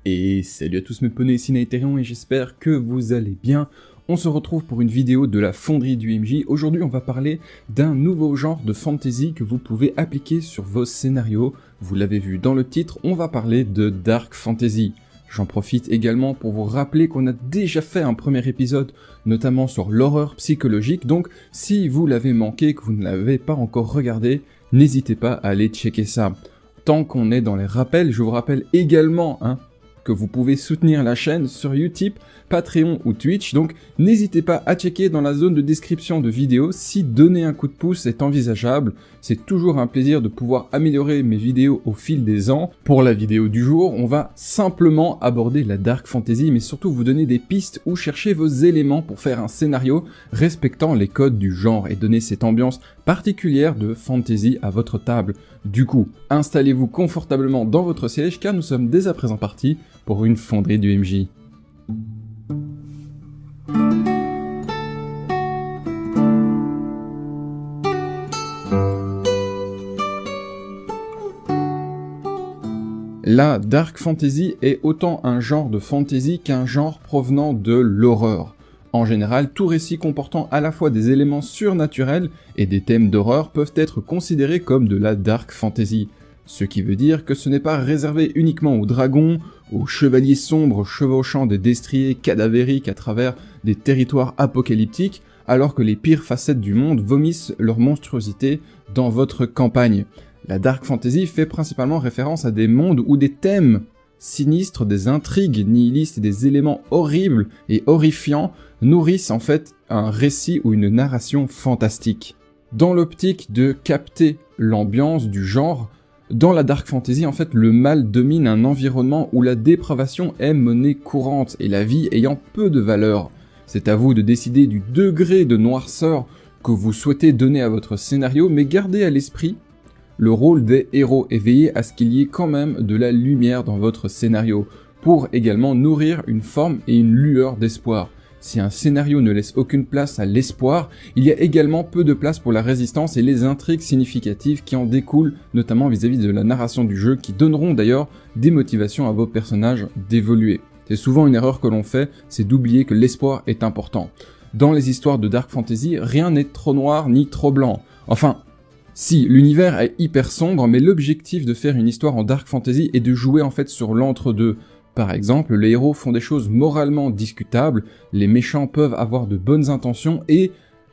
Et salut à tous mes poneys, ici Naetherion et j'espère que vous allez bien. On se retrouve pour une vidéo de la fonderie du MJ. Aujourd'hui on va parler d'un nouveau genre de fantasy que vous pouvez appliquer sur vos scénarios. Vous l'avez vu dans le titre, on va parler de Dark Fantasy. J'en profite également pour vous rappeler qu'on a déjà fait un premier épisode, notamment sur l'horreur psychologique, donc si vous l'avez manqué, que vous ne l'avez pas encore regardé, n'hésitez pas à aller checker ça. Tant qu'on est dans les rappels, je vous rappelle également que vous pouvez soutenir la chaîne sur Utip, Patreon ou Twitch, donc n'hésitez pas à checker dans la zone de description de vidéo si donner un coup de pouce est envisageable. C'est toujours un plaisir de pouvoir améliorer mes vidéos au fil des ans. Pour la vidéo du jour, on va simplement aborder la Dark Fantasy, mais surtout vous donner des pistes ou chercher vos éléments pour faire un scénario respectant les codes du genre et donner cette ambiance particulière de fantasy à votre table. Du coup, installez-vous confortablement dans votre siège car nous sommes dès à présent partis pour une fonderie du MJ. La Dark Fantasy est autant un genre de fantasy qu'un genre provenant de l'horreur. En général, tout récit comportant à la fois des éléments surnaturels et des thèmes d'horreur peuvent être considérés comme de la Dark Fantasy. Ce qui veut dire que ce n'est pas réservé uniquement aux dragons, aux chevaliers sombres chevauchant des destriers cadavériques à travers des territoires apocalyptiques, alors que les pires facettes du monde vomissent leur monstruosité dans votre campagne. La Dark Fantasy fait principalement référence à des mondes où des thèmes sinistres, des intrigues nihilistes et des éléments horribles et horrifiants nourrissent en fait un récit ou une narration fantastique. Dans l'optique de capter l'ambiance du genre, dans la Dark Fantasy, en fait, le mal domine un environnement où la dépravation est monnaie courante et la vie ayant peu de valeur. C'est à vous de décider du degré de noirceur que vous souhaitez donner à votre scénario, mais gardez à l'esprit le rôle des héros et veillez à ce qu'il y ait quand même de la lumière dans votre scénario, pour également nourrir une forme et une lueur d'espoir. Si un scénario ne laisse aucune place à l'espoir, il y a également peu de place pour la résistance et les intrigues significatives qui en découlent, notamment vis-à-vis de la narration du jeu, qui donneront d'ailleurs des motivations à vos personnages d'évoluer. C'est souvent une erreur que l'on fait, c'est d'oublier que l'espoir est important. Dans les histoires de Dark Fantasy, rien n'est trop noir ni trop blanc. Enfin, si, l'univers est hyper sombre, mais l'objectif de faire une histoire en Dark Fantasy est de jouer en fait sur l'entre-deux. Par exemple, les héros font des choses moralement discutables, les méchants peuvent avoir de bonnes intentions et,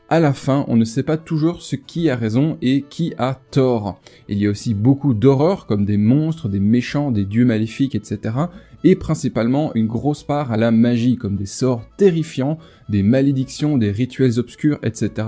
à la fin, on ne sait pas toujours ce qui a raison et qui a tort. Il y a aussi beaucoup d'horreurs comme des monstres, des méchants, des dieux maléfiques, etc. Et principalement une grosse part à la magie comme des sorts terrifiants, des malédictions, des rituels obscurs, etc.,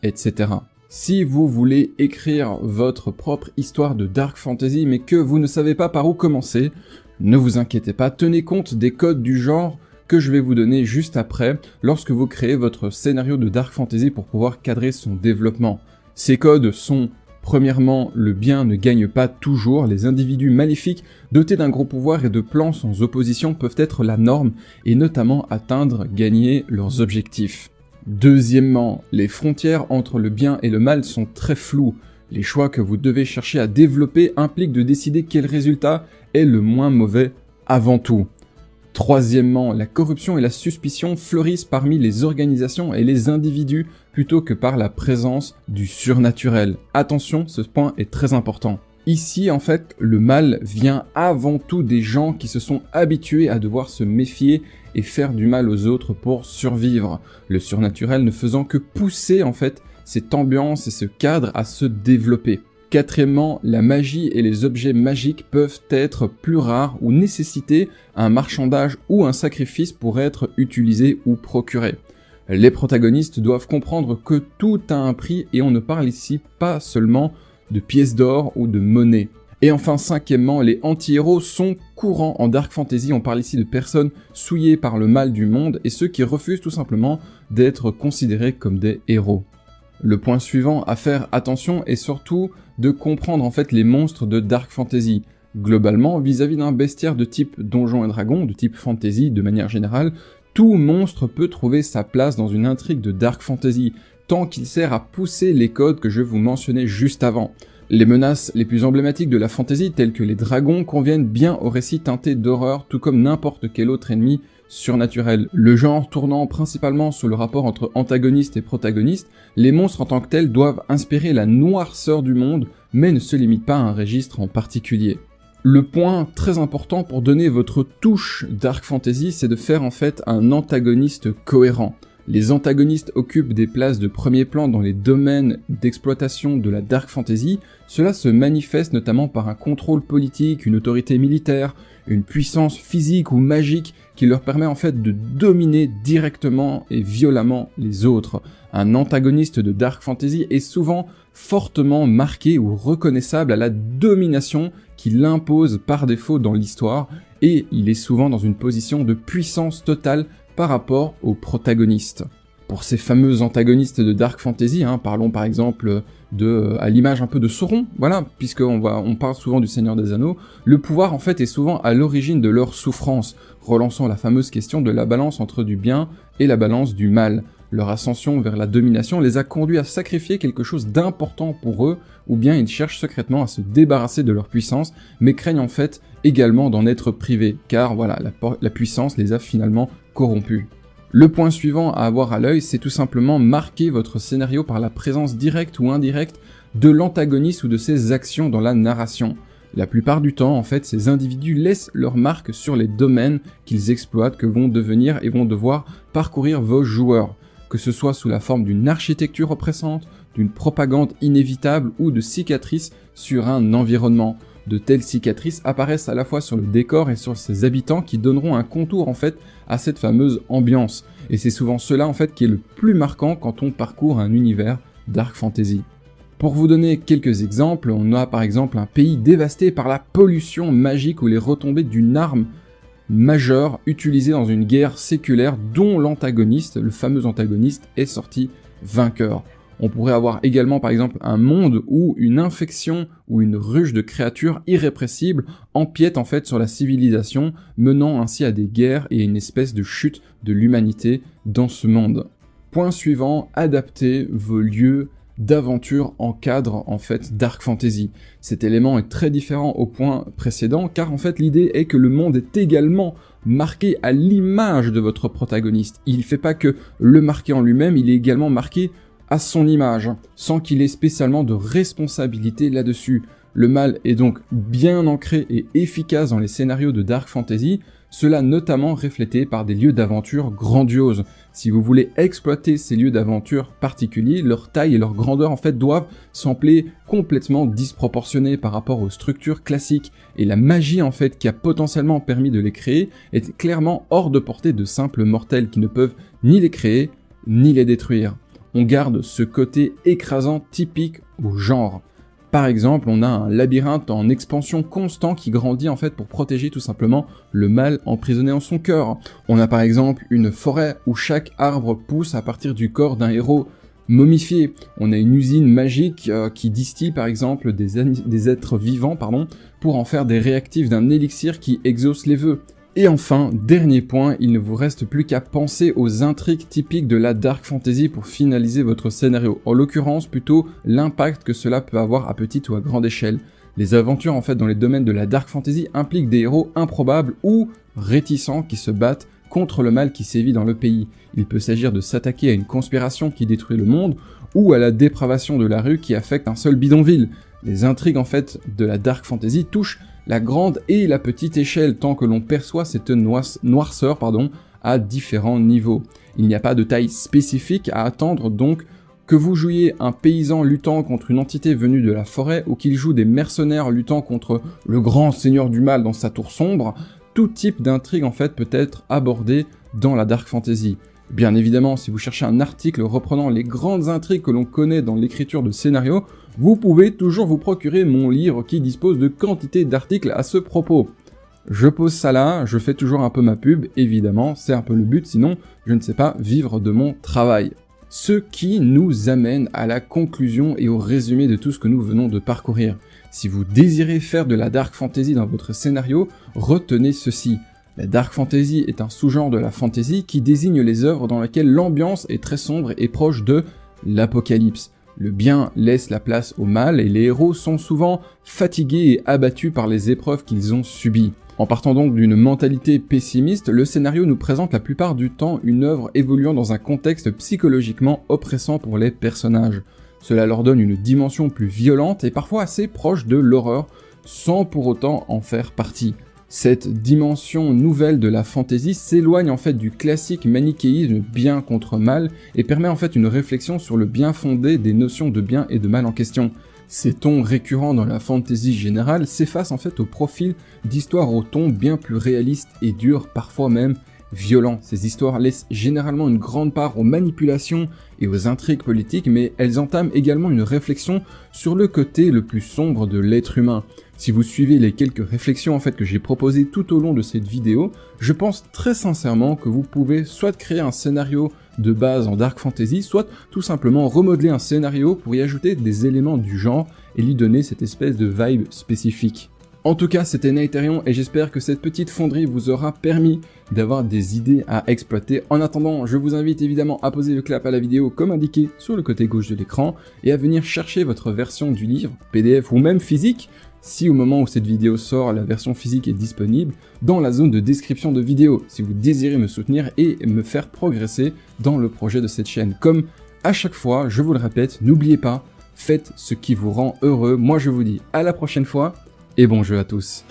etc. Si vous voulez écrire votre propre histoire de Dark Fantasy mais que vous ne savez pas par où commencer, ne vous inquiétez pas, tenez compte des codes du genre que je vais vous donner juste après lorsque vous créez votre scénario de Dark Fantasy pour pouvoir cadrer son développement. Ces codes sont, premièrement, le bien ne gagne pas toujours, les individus maléfiques dotés d'un gros pouvoir et de plans sans opposition peuvent être la norme et notamment gagner leurs objectifs. Deuxièmement, les frontières entre le bien et le mal sont très floues. Les choix que vous devez chercher à développer impliquent de décider quel résultat est le moins mauvais avant tout. Troisièmement, la corruption et la suspicion fleurissent parmi les organisations et les individus plutôt que par la présence du surnaturel. Attention, ce point est très important. Ici, en fait, le mal vient avant tout des gens qui se sont habitués à devoir se méfier et faire du mal aux autres pour survivre. Le surnaturel ne faisant que pousser, en fait, cette ambiance et ce cadre à se développer. Quatrièmement, la magie et les objets magiques peuvent être plus rares ou nécessiter un marchandage ou un sacrifice pour être utilisés ou procurés. Les protagonistes doivent comprendre que tout a un prix et on ne parle ici pas seulement de pièces d'or ou de monnaie. Et enfin, cinquièmement, les anti-héros sont courants en Dark Fantasy, on parle ici de personnes souillées par le mal du monde et ceux qui refusent tout simplement d'être considérés comme des héros. Le point suivant à faire attention est surtout de comprendre en fait les monstres de Dark Fantasy. Globalement, vis-à-vis d'un bestiaire de type Donjons et Dragons, de type Fantasy de manière générale, tout monstre peut trouver sa place dans une intrigue de Dark Fantasy, tant qu'il sert à pousser les codes que je vous mentionnais juste avant. Les menaces les plus emblématiques de la fantasy, telles que les dragons, conviennent bien au récit teinté d'horreur, tout comme n'importe quel autre ennemi surnaturel. Le genre tournant principalement sur le rapport entre antagoniste et protagoniste, les monstres en tant que tels doivent inspirer la noirceur du monde, mais ne se limitent pas à un registre en particulier. Le point très important pour donner votre touche Dark Fantasy, c'est de faire en fait un antagoniste cohérent. Les antagonistes occupent des places de premier plan dans les domaines d'exploitation de la Dark Fantasy. Cela se manifeste notamment par un contrôle politique, une autorité militaire, une puissance physique ou magique qui leur permet en fait de dominer directement et violemment les autres. Un antagoniste de Dark Fantasy est souvent fortement marqué ou reconnaissable à la domination qu'il impose par défaut dans l'histoire, et il est souvent dans une position de puissance totale par rapport aux protagonistes. Pour ces fameux antagonistes de Dark Fantasy, parlons par exemple à l'image un peu de Sauron, voilà, puisqu'on parle souvent du Seigneur des Anneaux, le pouvoir en fait est souvent à l'origine de leur souffrance, relançant la fameuse question de la balance entre du bien et la balance du mal. Leur ascension vers la domination les a conduits à sacrifier quelque chose d'important pour eux, ou bien ils cherchent secrètement à se débarrasser de leur puissance, mais craignent en fait également d'en être privés, car voilà, la puissance les a finalement corrompus. Le point suivant à avoir à l'œil, c'est tout simplement marquer votre scénario par la présence directe ou indirecte de l'antagoniste ou de ses actions dans la narration. La plupart du temps, en fait, ces individus laissent leur marque sur les domaines qu'ils exploitent, que vont devenir et vont devoir parcourir vos joueurs, que ce soit sous la forme d'une architecture oppressante, d'une propagande inévitable ou de cicatrices sur un environnement. De telles cicatrices apparaissent à la fois sur le décor et sur ses habitants qui donneront un contour en fait à cette fameuse ambiance. Et c'est souvent cela en fait qui est le plus marquant quand on parcourt un univers Dark Fantasy. Pour vous donner quelques exemples, on a par exemple un pays dévasté par la pollution magique ou les retombées d'une arme majeure utilisée dans une guerre séculaire dont l'antagoniste, le fameux antagoniste, est sorti vainqueur. On pourrait avoir également par exemple un monde où une infection ou une ruche de créatures irrépressibles empiète en fait sur la civilisation, menant ainsi à des guerres et à une espèce de chute de l'humanité dans ce monde. Point suivant, adaptez vos lieux d'aventure en cadre en fait Dark Fantasy. Cet élément est très différent au point précédent car en fait l'idée est que le monde est également marqué à l'image de votre protagoniste. Il ne fait pas que le marquer en lui-même, il est également marqué à son image, sans qu'il ait spécialement de responsabilité là-dessus. Le mal est donc bien ancré et efficace dans les scénarios de Dark Fantasy, cela notamment reflété par des lieux d'aventure grandioses. Si vous voulez exploiter ces lieux d'aventure particuliers, leur taille et leur grandeur en fait doivent sembler complètement disproportionnées par rapport aux structures classiques, et la magie en fait qui a potentiellement permis de les créer est clairement hors de portée de simples mortels qui ne peuvent ni les créer, ni les détruire. On garde ce côté écrasant typique au genre. Par exemple, on a un labyrinthe en expansion constant qui grandit en fait pour protéger tout simplement le mal emprisonné en son cœur. On a par exemple une forêt où chaque arbre pousse à partir du corps d'un héros momifié. On a une usine magique qui distille par exemple des êtres vivants pour en faire des réactifs d'un élixir qui exauce les vœux. Et enfin, dernier point, il ne vous reste plus qu'à penser aux intrigues typiques de la Dark Fantasy pour finaliser votre scénario. En l'occurrence, plutôt l'impact que cela peut avoir à petite ou à grande échelle. Les aventures en fait dans les domaines de la Dark Fantasy impliquent des héros improbables ou réticents qui se battent contre le mal qui sévit dans le pays. Il peut s'agir de s'attaquer à une conspiration qui détruit le monde ou à la dépravation de la rue qui affecte un seul bidonville. Les intrigues en fait de la Dark Fantasy touchent la grande et la petite échelle tant que l'on perçoit cette noirceur à différents niveaux. Il n'y a pas de taille spécifique à attendre donc que vous jouiez un paysan luttant contre une entité venue de la forêt ou qu'il joue des mercenaires luttant contre le grand seigneur du mal dans sa tour sombre, tout type d'intrigue en fait peut être abordé dans la Dark Fantasy. Bien évidemment, si vous cherchez un article reprenant les grandes intrigues que l'on connaît dans l'écriture de scénarios, vous pouvez toujours vous procurer mon livre qui dispose de quantité d'articles à ce propos. Je pose ça là, je fais toujours un peu ma pub, évidemment, c'est un peu le but, sinon je ne sais pas vivre de mon travail. Ce qui nous amène à la conclusion et au résumé de tout ce que nous venons de parcourir. Si vous désirez faire de la Dark Fantasy dans votre scénario, retenez ceci. La Dark Fantasy est un sous-genre de la fantasy qui désigne les œuvres dans lesquelles l'ambiance est très sombre et proche de l'apocalypse. Le bien laisse la place au mal et les héros sont souvent fatigués et abattus par les épreuves qu'ils ont subies. En partant donc d'une mentalité pessimiste, le scénario nous présente la plupart du temps une œuvre évoluant dans un contexte psychologiquement oppressant pour les personnages. Cela leur donne une dimension plus violente et parfois assez proche de l'horreur, sans pour autant en faire partie. Cette dimension nouvelle de la fantasy s'éloigne en fait du classique manichéisme bien contre mal et permet en fait une réflexion sur le bien fondé des notions de bien et de mal en question. Ces tons récurrents dans la fantasy générale s'effacent en fait au profil d'histoires au ton bien plus réaliste et dur, parfois même violent. Ces histoires laissent généralement une grande part aux manipulations et aux intrigues politiques, mais elles entament également une réflexion sur le côté le plus sombre de l'être humain. Si vous suivez les quelques réflexions en fait que j'ai proposées tout au long de cette vidéo, je pense très sincèrement que vous pouvez soit créer un scénario de base en dark fantasy, soit tout simplement remodeler un scénario pour y ajouter des éléments du genre et lui donner cette espèce de vibe spécifique. En tout cas, c'était Nighterion et j'espère que cette petite fonderie vous aura permis d'avoir des idées à exploiter. En attendant, je vous invite évidemment à poser le clap à la vidéo comme indiqué sur le côté gauche de l'écran et à venir chercher votre version du livre, PDF ou même physique, si au moment où cette vidéo sort, la version physique est disponible, dans la zone de description de vidéo, si vous désirez me soutenir et me faire progresser dans le projet de cette chaîne. Comme à chaque fois, je vous le répète, n'oubliez pas, faites ce qui vous rend heureux. Moi je vous dis à la prochaine fois, et bon jeu à tous.